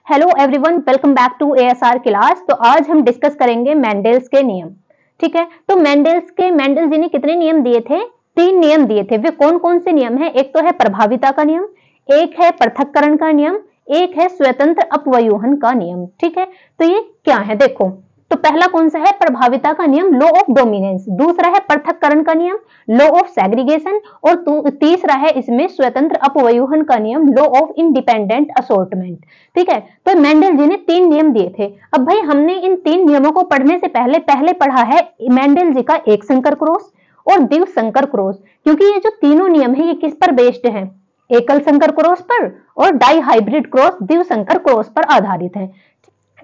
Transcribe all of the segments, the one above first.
Hello everyone, welcome back to ASR class. तो आज हम डिस्कस करेंगे मेंडल्स के नियम। ठीक है, तो मेंडल जी ने कितने नियम दिए थे? 3 नियम दिए थे। वे कौन कौन से नियम है? एक तो है प्रभाविता का नियम, एक है पृथक्करण का नियम, एक है स्वतंत्र अपव्यूहन का नियम। ठीक है, तो ये क्या है देखो। तो पहला कौन सा है? प्रभाविता का नियम, लॉ ऑफ डोमिनेंस। दूसरा है पृथक्करण का नियम, लॉ ऑफ सेग्रीगेशन। और तीसरा है इसमें स्वतंत्र अपव्यूहन का नियम, लॉ ऑफ इंडिपेंडेंट असॉर्टमेंट। ठीक है, तो मेंडल जी ने 3 नियम दिए थे। अब भाई हमने इन 3 नियमों को पढ़ने से पहले पढ़ा है मेंडल जी का एक संकर क्रॉस और द्विसंकर क्रॉस। क्योंकि ये जो तीनों नियम है ये किस पर बेस्ड है? एकल संकर क्रॉस पर और डाई हाइब्रिड क्रॉस द्विसंकर क्रॉस पर आधारित है।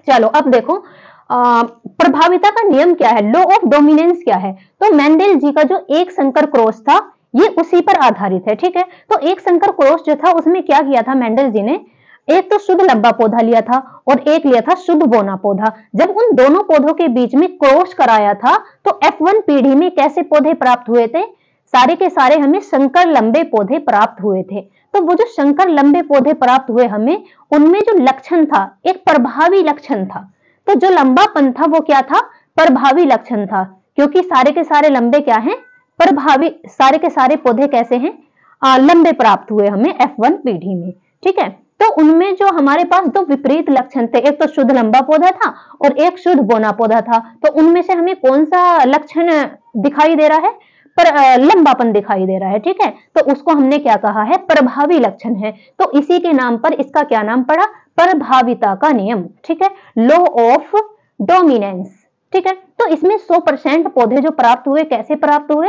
चलो अब देखो प्रभाविता का नियम क्या है, लॉ ऑफ डोमिनेंस क्या है। तो मेंडल जी का जो एक संकर क्रॉस था ये उसी पर आधारित है। ठीक है, तो एक संकर क्रॉस जो था उसमें क्या किया था मेंडल जी ने? एक तो शुद्ध लंबा पौधा लिया था और एक लिया था शुद्ध बोना पौधा। जब उन दोनों पौधों के बीच में क्रॉस कराया था तो F1 पीढ़ी में कैसे पौधे प्राप्त हुए थे? सारे के सारे हमें संकर लंबे पौधे प्राप्त हुए थे। तो वो जो संकर लंबे पौधे प्राप्त हुए हमें, उनमें जो लक्षण था एक प्रभावी लक्षण था। तो जो लंबापन था वो क्या था? प्रभावी लक्षण था। क्योंकि सारे के सारे लंबे क्या हैं? प्रभावी। सारे के सारे पौधे कैसे हैं? लंबे प्राप्त हुए हमें F1 पीढ़ी में। ठीक है, तो उनमें जो हमारे पास 2 विपरीत लक्षण थे, एक तो शुद्ध लंबा पौधा था और एक शुद्ध बोना पौधा था। तो उनमें से हमें कौन सा लक्षण दिखाई दे रहा है? पर लंबापन दिखाई दे रहा है। ठीक है, तो उसको हमने क्या कहा है? प्रभावी लक्षण है। तो इसी के नाम पर इसका क्या नाम पड़ा? प्रभाविता का नियम। ठीक है, लॉ ऑफ डोमिनेंस। ठीक है, तो इसमें 100% पौधे जो प्राप्त हुए कैसे प्राप्त हुए?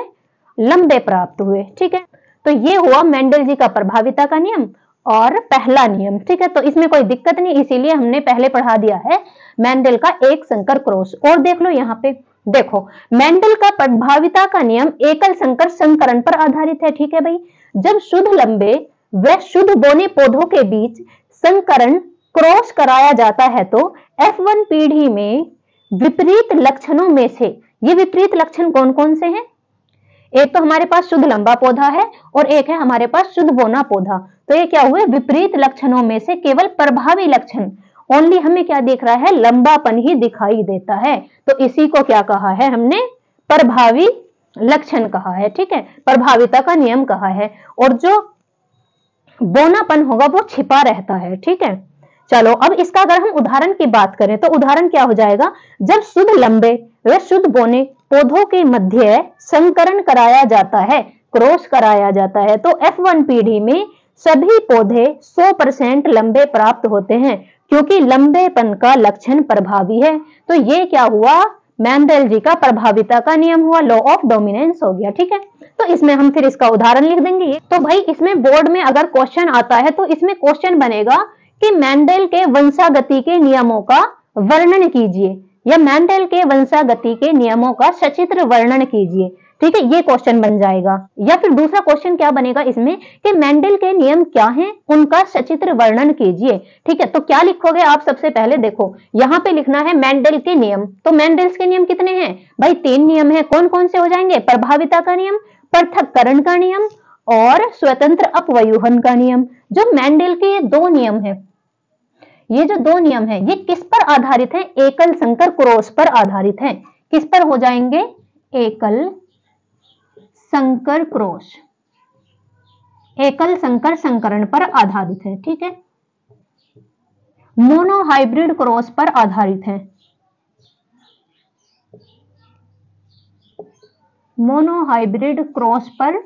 लंबे प्राप्त हुए। ठीक है, तो ये हुआ मेंडल जी का प्रभाविता का नियम और पहला नियम। ठीक है, तो इसमें कोई दिक्कत नहीं, इसीलिए हमने पहले पढ़ा दिया है मेंडल का एक संकर क्रॉस। और देख लो यहाँ पे, देखो मेंडल का प्रभाविता का नियम एकल संकर संकरण पर आधारित है। ठीक है भाई, जब शुद्ध लंबे व शुद्ध बोने पौधों के बीच संकरण क्रॉस कराया जाता है तो F1 पीढ़ी में विपरीत लक्षणों में से, ये विपरीत लक्षण कौन कौन से हैं? एक तो हमारे पास शुद्ध लंबा पौधा है और एक है हमारे पास शुद्ध बोना पौधा। तो ये क्या हुए? विपरीत लक्षणों में से केवल प्रभावी लक्षण, ओनली हमें क्या दिख रहा है? लंबापन ही दिखाई देता है। तो इसी को क्या कहा है हमने? प्रभावी लक्षण कहा है। ठीक है, प्रभाविता का नियम कहा है। और जो बोनापन होगा वो छिपा रहता है। ठीक है, चलो अब इसका अगर हम उदाहरण की बात करें तो उदाहरण क्या हो जाएगा? जब शुद्ध लंबे व शुद्ध बोने पौधों के मध्य संकरण कराया जाता है, क्रॉस कराया जाता है, तो F1 पीढ़ी में सभी पौधे 100% लंबे प्राप्त होते हैं क्योंकि लंबेपन का लक्षण प्रभावी है। तो ये क्या हुआ? मेंडल जी का प्रभाविता का नियम हुआ, लॉ ऑफ डोमिनेंस हो गया। ठीक है, तो इसमें हम फिर इसका उदाहरण लिख देंगे। तो भाई इसमें बोर्ड में अगर क्वेश्चन आता है तो इसमें क्वेश्चन बनेगा कि मेंडल के वंशागति के नियमों का वर्णन कीजिए या मेंडल के वंशागति के नियमों का सचित्र वर्णन कीजिए। ठीक है, ये क्वेश्चन बन जाएगा। या फिर दूसरा क्वेश्चन क्या बनेगा इसमें कि मेंडल के नियम क्या हैं, उनका सचित्र वर्णन कीजिए। ठीक है, तो क्या लिखोगे आप? सबसे पहले देखो यहाँ पे लिखना है मेंडल के नियम। तो मेंडल्स के नियम कितने हैं भाई? 3 नियम है। कौन कौन से हो जाएंगे? प्रभाविता का नियम, पृथक्करण का नियम और स्वतंत्र अपव्यूहन का नियम। जो मेंडल के ये 2 नियम है, ये जो 2 नियम है ये किस पर आधारित है? एकल संकर क्रॉस पर आधारित है। किस पर हो जाएंगे? एकल संकर क्रॉस, एकल संकर संकरण पर आधारित है। ठीक है, मोनो हाइब्रिड क्रॉस पर आधारित है। मोनो हाइब्रिड क्रॉस पर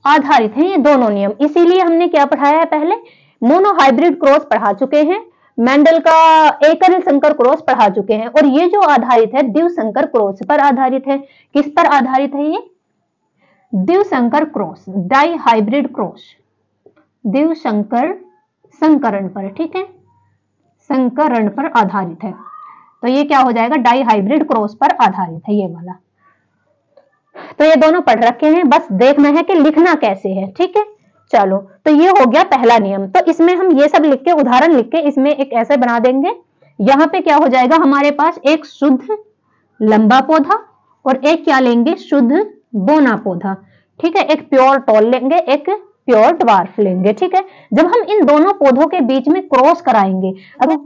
आधारित है ये दोनों नियम। इसीलिए हमने क्या पढ़ाया है? पहले मोनो हाइब्रिड क्रॉस पढ़ा चुके हैं, मेंडल का एकल संकर क्रॉस पढ़ा चुके हैं। और ये जो आधारित है द्विसंकर क्रॉस पर आधारित है। किस पर आधारित है ये? द्विसंकर क्रॉस, डाई हाइब्रिड क्रॉस, द्विसंकर संकरण पर। ठीक है, संकरण पर आधारित है। तो ये क्या हो जाएगा? डाई हाइब्रिड क्रॉस पर आधारित है ये वाला। तो ये दोनों पढ़ रखे हैं, बस देखना है कि लिखना कैसे है। ठीक है, चलो तो ये हो गया पहला नियम। तो इसमें हम ये सब लिख के, उदाहरण लिख के इसमें एक ऐसे बना देंगे। यहाँ पे क्या हो जाएगा? हमारे पास एक शुद्ध लंबा पौधा और एक क्या लेंगे? शुद्ध बोना पौधा। ठीक है, एक प्योर टॉल लेंगे, एक प्योर ड्वार्फ लेंगे। ठीक है, जब हम इन दोनों पौधों के बीच में क्रॉस कराएंगे, अगर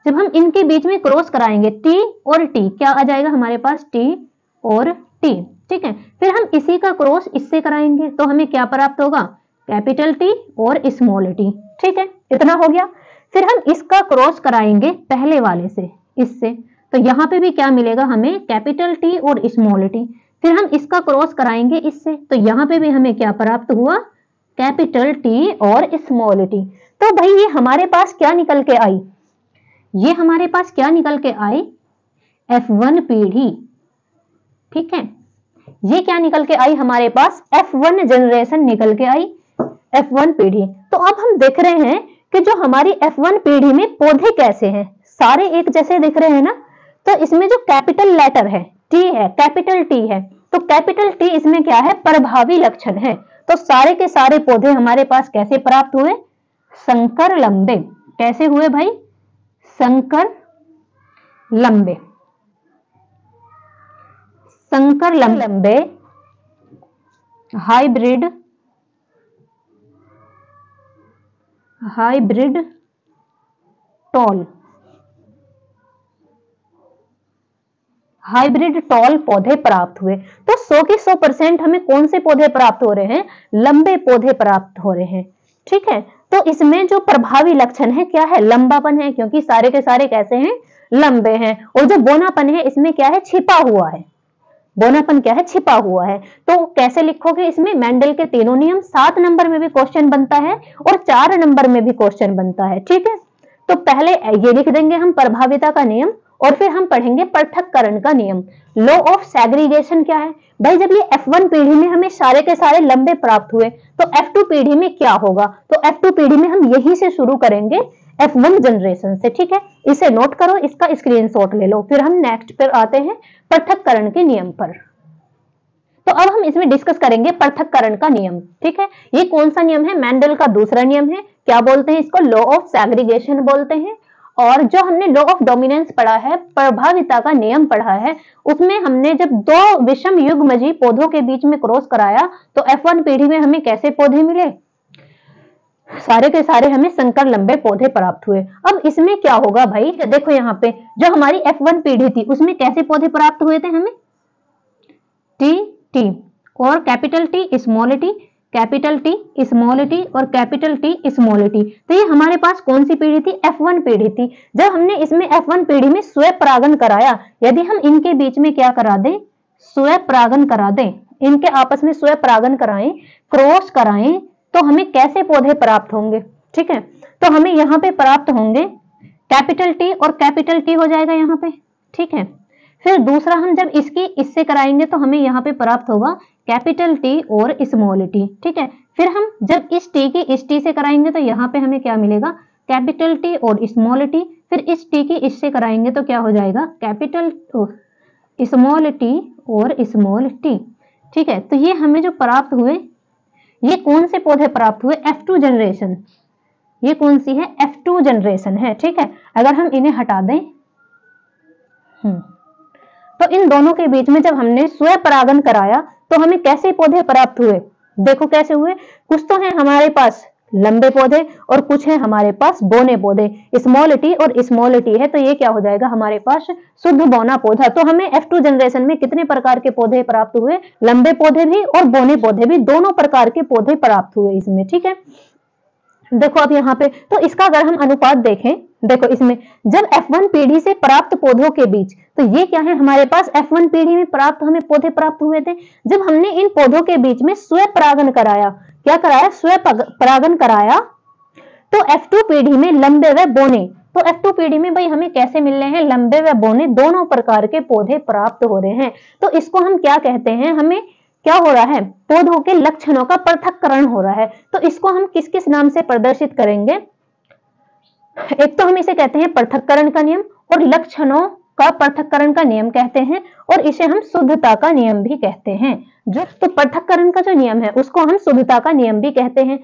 जब हम इनके बीच में क्रॉस कराएंगे टी और टी, क्या आ जाएगा हमारे पास, टी और टी। ठीक है, फिर हम इसी का क्रॉस इससे कराएंगे तो हमें क्या प्राप्त होगा, कैपिटल टी और स्मॉल टी। ठीक है, इतना हो गया। फिर हम इसका क्रॉस कराएंगे पहले वाले से, इससे, तो यहाँ पे भी क्या मिलेगा हमें, कैपिटल टी और स्मॉल टी। फिर हम इसका क्रॉस कराएंगे इससे, तो यहाँ पे भी हमें क्या प्राप्त हुआ, कैपिटल टी और स्मॉल टी। तो भाई ये हमारे पास क्या निकल के आई, ये हमारे पास क्या निकल के आई, F1 पीढ़ी। ठीक है, ये क्या निकल के आई हमारे पास, F1 जनरेशन निकल के आई, F1 पीढ़ी। तो अब हम देख रहे हैं कि जो हमारी F1 पीढ़ी में पौधे कैसे हैं, सारे एक जैसे दिख रहे हैं ना। तो इसमें जो कैपिटल लेटर है, टी है, कैपिटल टी है, तो कैपिटल टी इसमें क्या है, प्रभावी लक्षण है। तो सारे के सारे पौधे हमारे पास कैसे प्राप्त हुए, संकर लंबे। कैसे हुए भाई, संकर लंबे, संकर लंबे, hybrid, hybrid tall, hybrid tall पौधे प्राप्त हुए। तो 100 के 100% हमें कौन से पौधे प्राप्त हो रहे हैं, लंबे पौधे प्राप्त हो रहे हैं। ठीक है, तो इसमें जो प्रभावी लक्षण है क्या है, लंबापन है, क्योंकि सारे के सारे कैसे हैं, लंबे हैं। और जो बोनापन है इसमें क्या है, छिपा हुआ है, बोनापन क्या है, छिपा हुआ है। तो कैसे लिखोगे इसमें, मेंडल के तीनों नियम, 7 नंबर में भी क्वेश्चन बनता है और 4 नंबर में भी क्वेश्चन बनता है। ठीक है, तो पहले ये लिख देंगे हम प्रभाविता का नियम, और फिर हम पढ़ेंगे पृथक्करण का नियम। लॉ ऑफ सेग्रीगेशन क्या है भाई, जब ये F1 पीढ़ी में हमें सारे के सारे लंबे प्राप्त हुए तो F2 पीढ़ी में क्या होगा, तो F2 पीढ़ी में हम यही से शुरू करेंगे, F1 जनरेशन से। ठीक है, इसे नोट करो, इसका स्क्रीनशॉट ले लो। फिर हम नेक्स्ट पर आते हैं पृथक्करण के नियम पर। तो अब हम इसमें डिस्कस करेंगे पृथक्करण का नियम। ठीक है, ये कौन सा नियम है, मेंडल का दूसरा नियम है। क्या बोलते हैं इसको, लॉ ऑफ सेग्रीगेशन बोलते हैं। और जो हमने लॉ ऑफ डोमिनेंस पढ़ा है, प्रभाविता का नियम पढ़ा है, उसमें हमने जब 2 विषम युग्मजीव पौधों के बीच में क्रॉस कराया तो F1 पीढ़ी में हमें कैसे पौधे मिले, सारे के सारे हमें संकर लंबे पौधे प्राप्त हुए। अब इसमें क्या होगा भाई, देखो यहाँ पे जो हमारी F1 पीढ़ी थी उसमें कैसे पौधे प्राप्त हुए थे हमें, टी टी और capital T small T, capital T small T और कैपिटल टी स्मॉल टी। तो ये हमारे पास कौन सी पीढ़ी थी, F1 पीढ़ी थी। जब हमने इसमें F1 पीढ़ी में स्वयं परागन कराया, यदि हम इनके बीच में क्या करा दें, स्वयं परागन करा दें, इनके आपस में स्वयं परागन कराएं, क्रॉस कराएं, तो हमें कैसे पौधे प्राप्त होंगे। ठीक है, तो हमें यहाँ पे प्राप्त होंगे कैपिटल टी और कैपिटल टी हो जाएगा यहाँ पे। ठीक है, फिर दूसरा हम जब इसकी इससे कराएंगे तो हमें यहाँ पे प्राप्त होगा कैपिटल टी और स्मॉल टी। ठीक है, फिर हम जब इस टी की इस टी से कराएंगे तो यहाँ पे हमें क्या मिलेगा, कैपिटल टी और स्मॉल टी। फिर इस टी की इससे कराएंगे तो क्या हो जाएगा, कैपिटल स्मॉल टी और स्मॉल टी। ठीक है, तो ये हमें जो प्राप्त हुए, ये कौन से पौधे प्राप्त हुए, F2 जनरेशन। ये कौन सी है, F2 जनरेशन है। ठीक है, अगर हम इन्हें हटा दें, तो इन दोनों के बीच में जब हमने स्वयं परागन कराया तो हमें कैसे पौधे प्राप्त हुए, देखो कैसे हुए। कुछ तो है हमारे पास लंबे पौधे और कुछ है हमारे पास बोने पौधे, स्मॉल टी और स्मॉल टी है, तो ये क्या हो जाएगा हमारे पास, शुद्ध बोना पौधा। तो हमें F2 जनरेशन में कितने प्रकार के पौधे प्राप्त हुए, लंबे पौधे भी और बोने पौधे भी, दोनों प्रकार के पौधे प्राप्त हुए इसमें। ठीक है, देखो अब यहाँ पे, तो इसका अगर हम अनुपात देखें, देखो इसमें जब F1 पीढ़ी से प्राप्त पौधों के बीच, तो ये क्या है हमारे पास, F1 पीढ़ी में प्राप्त हमें पौधे प्राप्त हुए थे। जब हमने इन पौधों के बीच में स्वयं परागन कराया, क्या कराया, स्वयं परागन कराया, तो F2 पीढ़ी में लंबे व बोने, तो F2 पीढ़ी में भाई हमें कैसे मिल रहे हैं, लंबे व बोने दोनों प्रकार के पौधे प्राप्त हो रहे हैं। तो इसको हम क्या कहते हैं, हमें क्या हो रहा है, पौधों के लक्षणों का पृथक्करण हो रहा है। तो इसको हम किस किस नाम से प्रदर्शित करेंगे, एक तो हम इसे कहते हैं पृथक्करण का नियम, और लक्षणों का पृथक्करण का नियम कहते हैं, और इसे हम शुद्धता का नियम भी कहते हैं। जो तो पृथक्करण का जो नियम है उसको हम शुद्धता का नियम भी कहते हैं।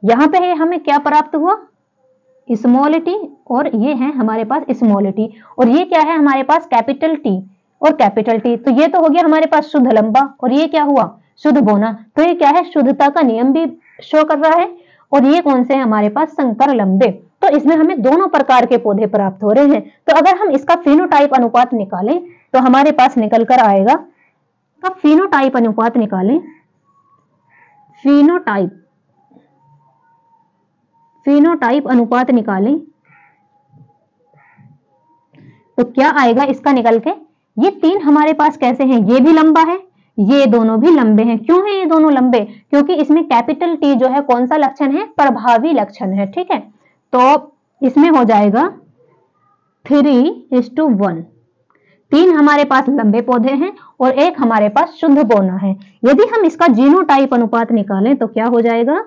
यहाँ पे है हमें क्या प्राप्त हुआ, स्मॉल टी, और ये है हमारे पास स्मॉल टी, और ये क्या है हमारे पास, कैपिटल टी और कैपिटल टी। तो ये तो हो गया हमारे पास शुद्ध लंबा, और ये क्या हुआ, शुद्ध बोना। तो ये क्या है, शुद्धता का नियम भी शो कर रहा है, और ये कौन से हैं हमारे पास, संकर लंबे। तो इसमें हमें दोनों प्रकार के पौधे प्राप्त हो रहे हैं। तो अगर हम इसका फिनोटाइप अनुपात निकालें तो हमारे पास निकल कर आएगा, का फिनोटाइप अनुपात निकालें, फिनोटाइप अनुपात निकालें तो क्या आएगा इसका निकल के, ये तीन हमारे पास कैसे हैं, ये भी लंबा है, ये दोनों भी लंबे हैं। क्यों है ये दोनों लंबे, क्योंकि इसमें कैपिटल टी जो है कौन सा लक्षण है, प्रभावी लक्षण है। ठीक है, तो इसमें हो जाएगा 3:1। तीन हमारे पास लंबे पौधे हैं और एक हमारे पास शुद्ध बौना है। यदि हम इसका जीनोटाइप अनुपात निकालें तो क्या हो जाएगा,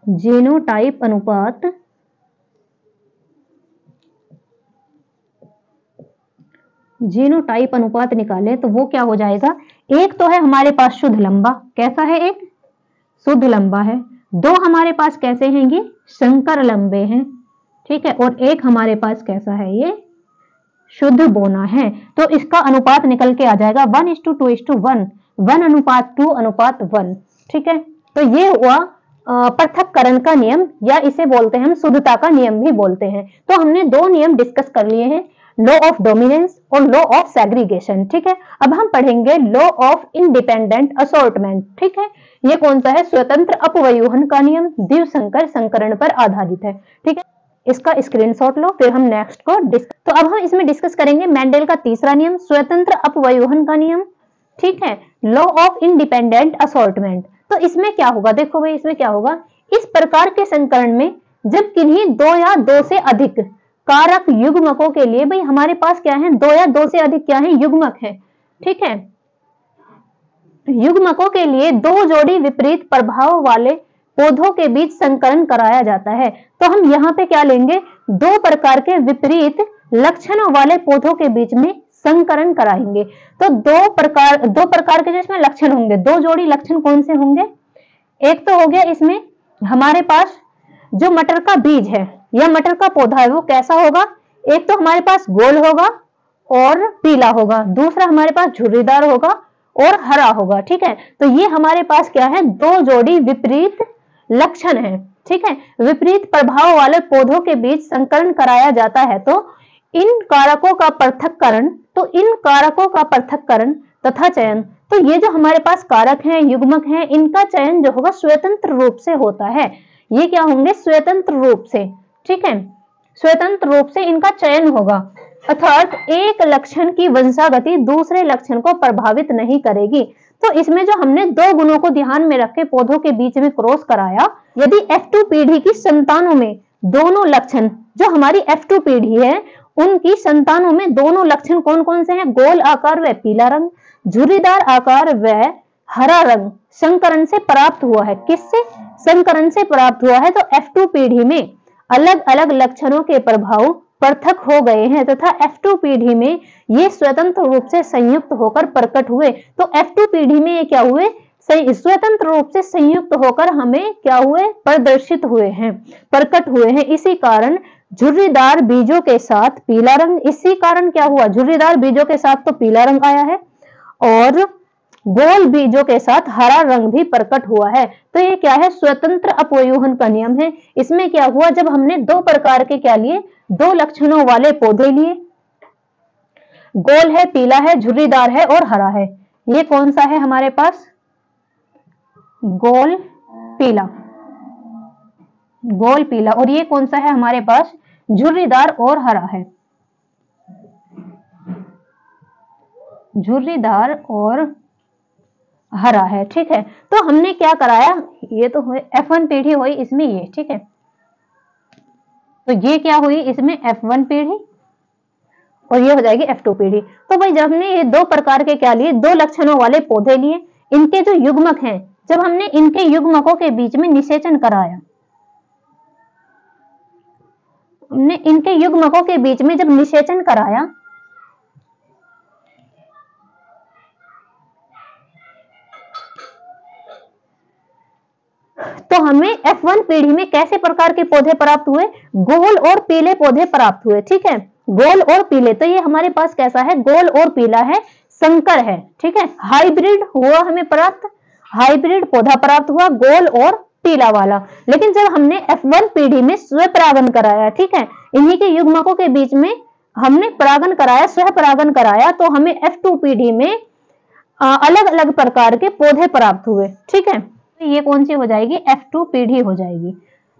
जीनोटाइप अनुपात निकालें तो वो क्या हो जाएगा, एक तो है हमारे पास शुद्ध लंबा, कैसा है, एक शुद्ध लंबा है, दो हमारे पास कैसे हैं, ये संकर लंबे हैं। ठीक है, और एक हमारे पास कैसा है, ये शुद्ध बौना है। तो इसका अनुपात निकल के आ जाएगा 1:2:1, 1:2:1। ठीक है, तो ये हुआ पृथक्करण का नियम, या इसे बोलते हैं हम शुद्धता का नियम भी बोलते हैं। तो हमने दो नियम डिस्कस कर लिए हैं, लॉ ऑफ डोमिनेंस और लॉ ऑफ सेग्रीगेशन। ठीक है, अब हम पढ़ेंगे लॉ ऑफ इंडिपेंडेंट असॉर्टमेंट। ठीक है, ये कौन सा है, स्वतंत्र अपव्यूहन का नियम, द्विसंकर संकरण पर आधारित है। ठीक है, इसका स्क्रीनशॉट लो, फिर हम नेक्स्ट को तो अब हम इसमें डिस्कस करेंगे मेंडल का तीसरा नियम, स्वतंत्र अपव्यूहन का नियम। ठीक है, लॉ ऑफ इंडिपेंडेंट असॉर्टमेंट। तो इसमें क्या होगा, देखो भाई इसमें क्या होगा, इस प्रकार के संकरण में जब किन्हीं दो या दो से अधिक कारक युग्मकों के लिए, भाई हमारे पास क्या है, दो या दो से अधिक क्या है, युग्मक है। ठीक है, युग्मकों के लिए दो जोड़ी विपरीत प्रभाव वाले पौधों के बीच संकरण कराया जाता है। तो हम यहाँ पे क्या लेंगे, दो प्रकार के विपरीत लक्षणों वाले पौधों के बीच में संकरण कराएंगे। तो दो प्रकार के जो इसमें लक्षण होंगे, दो जोड़ी लक्षण कौन से होंगे, एक तो हो गया इसमें हमारे पास जो मटर का बीज है या मटर का पौधा है वो कैसा होगा, एक तो हमारे पास गोल होगा और पीला होगा, दूसरा हमारे पास झुर्रीदार होगा और हरा होगा। ठीक है, तो ये हमारे पास क्या है, दो जोड़ी विपरीत लक्षण है। ठीक है, विपरीत प्रभाव वाले पौधों के बीच संकरण कराया जाता है। तो इन कारकों का पृथक्करण तथा चयन, तो ये जो हमारे पास कारक हैं, युग्मक हैं, इनका चयन जो होगा स्वतंत्र रूप से होता है। ये क्या होंगे, स्वतंत्र रूप से। ठीक है, स्वतंत्र रूप से इनका चयन होगा, अर्थात एक लक्षण की वंशागति दूसरे लक्षण को प्रभावित नहीं करेगी। तो इसमें जो हमने दो गुणों को ध्यान में रख के पौधों के बीच में क्रॉस कराया, यदि F2 पीढ़ी की संतानों में दोनों लक्षण, जो हमारी F2 पीढ़ी है उनकी संतानों में दोनों लक्षण कौन कौन से हैं, गोल आकार व पीला रंग, झुर्रीदार आकार व हरा रंग संकरण से प्राप्त हुआ है। किससे, संकरण से प्राप्त हुआ है। तो F2 पीढ़ी में अलग अलग लक्षणों के प्रभाव पृथक हो गए हैं तथा F2 पीढ़ी में ये स्वतंत्र रूप से संयुक्त होकर प्रकट हुए। तो F2 पीढ़ी में ये क्या हुए, स्वतंत्र रूप से संयुक्त होकर हमें क्या हुए, प्रदर्शित हुए हैं, प्रकट हुए हैं। इसी कारण झुर्रीदार बीजों के साथ पीला रंग, इसी कारण क्या हुआ, झुर्रीदार बीजों के साथ तो पीला रंग आया है और गोल बीजों के साथ हरा रंग भी प्रकट हुआ है। तो ये क्या है, स्वतंत्र अपव्यूहन का नियम है। इसमें क्या हुआ, जब हमने दो प्रकार के क्या लिए, दो लक्षणों वाले पौधे लिए, गोल है, पीला है, झुर्रीदार है और हरा है। ये कौन सा है हमारे पास, गोल पीला, गोल पीला, और ये कौन सा है हमारे पास, झुर्रीदार और हरा है, झुर्रीदार और हरा है। ठीक है, तो हमने क्या कराया, ये तो हुए F1 पीढ़ी हुई इसमें ये। ठीक है, तो ये क्या हुई इसमें F1 पीढ़ी और ये हो जाएगी F2 पीढ़ी। तो भाई जब हमने ये दो प्रकार के क्या लिए, दो लक्षणों वाले पौधे लिए, इनके जो युग्मक हैं, जब हमने इनके युग्मकों के बीच में निषेचन कराया, हमने इनके युग्मकों के बीच में जब निषेचन कराया तो हमें F1 पीढ़ी में कैसे प्रकार के पौधे प्राप्त हुए, गोल और पीले पौधे प्राप्त हुए। ठीक है, गोल और पीले, तो ये हमारे पास कैसा है, गोल और पीला है, संकर है। ठीक है, हाइब्रिड हुआ हमें प्राप्त, हाइब्रिड पौधा प्राप्त हुआ, गोल और पीला वाला। लेकिन जब हमने F1 पीढ़ी में स्वपरागन कराया, ठीक है, इन्हीं के युग्मकों के बीच में हमने परागन कराया, स्वपरागन कराया, तो हमें F2 पीढ़ी में अलग अलग प्रकार के पौधे प्राप्त हुए, ठीक है। तो ये कौन सी हो जाएगी, F2 पीढ़ी हो जाएगी।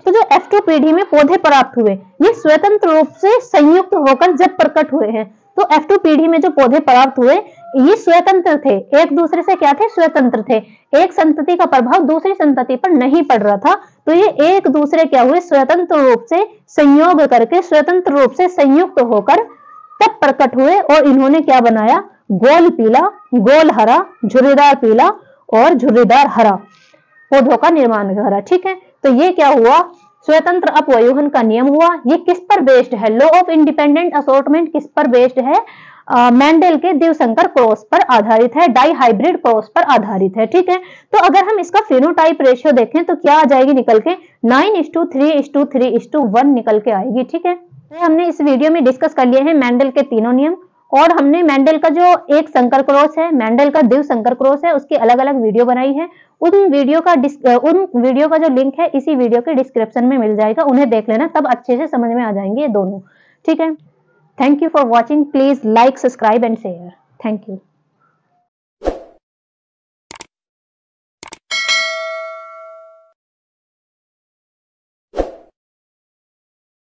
तो जो F2 पीढ़ी में पौधे प्राप्त हुए, ये स्वतंत्र रूप से संयुक्त होकर जब प्रकट हुए हैं, तो F2 पीढ़ी में जो पौधे प्राप्त हुए ये स्वतंत्र थे, एक दूसरे से क्या थे, स्वतंत्र थे। एक संतति का प्रभाव दूसरी संतति पर नहीं पड़ रहा था, तो ये एक दूसरे क्या हुए, स्वतंत्र रूप से संयोग करके, स्वतंत्र रूप से संयुक्त होकर तब प्रकट हुए, और इन्होंने क्या बनाया, गोल पीला, गोल हरा, झुर्रीदार पीला और झुर्रीदार हरा पौधों का निर्माण करा, ठीक है। तो ये क्या हुआ, स्वतंत्र अपवयोहन का नियम हुआ। ये किस पर बेस्ड है, लॉ ऑफ इंडिपेंडेंट असॉर्टमेंट किस पर बेस्ड है, मेंडल के द्विसंकर क्रॉस पर आधारित है, डाई हाइब्रिड क्रॉस पर आधारित है, ठीक है। तो अगर हम इसका फेनोटाइप रेशियो देखें तो क्या आ जाएगी निकल के, 9:3:3:1 निकल के आएगी, ठीक है। तो हमने इस वीडियो में डिस्कस कर लिए हैं मेंडल के तीनों नियम, और हमने मेंडल का जो एक संकर क्रॉस है, मेंडल का द्विसंकर क्रॉस है, उसकी अलग अलग वीडियो बनाई है। उन वीडियो का जो लिंक है इसी वीडियो के डिस्क्रिप्शन में मिल जाएगा, उन्हें देख लेना, तब अच्छे से समझ में आ जाएंगे ये दोनों, ठीक है। Thank you for watching. Please like, subscribe and share. Thank you.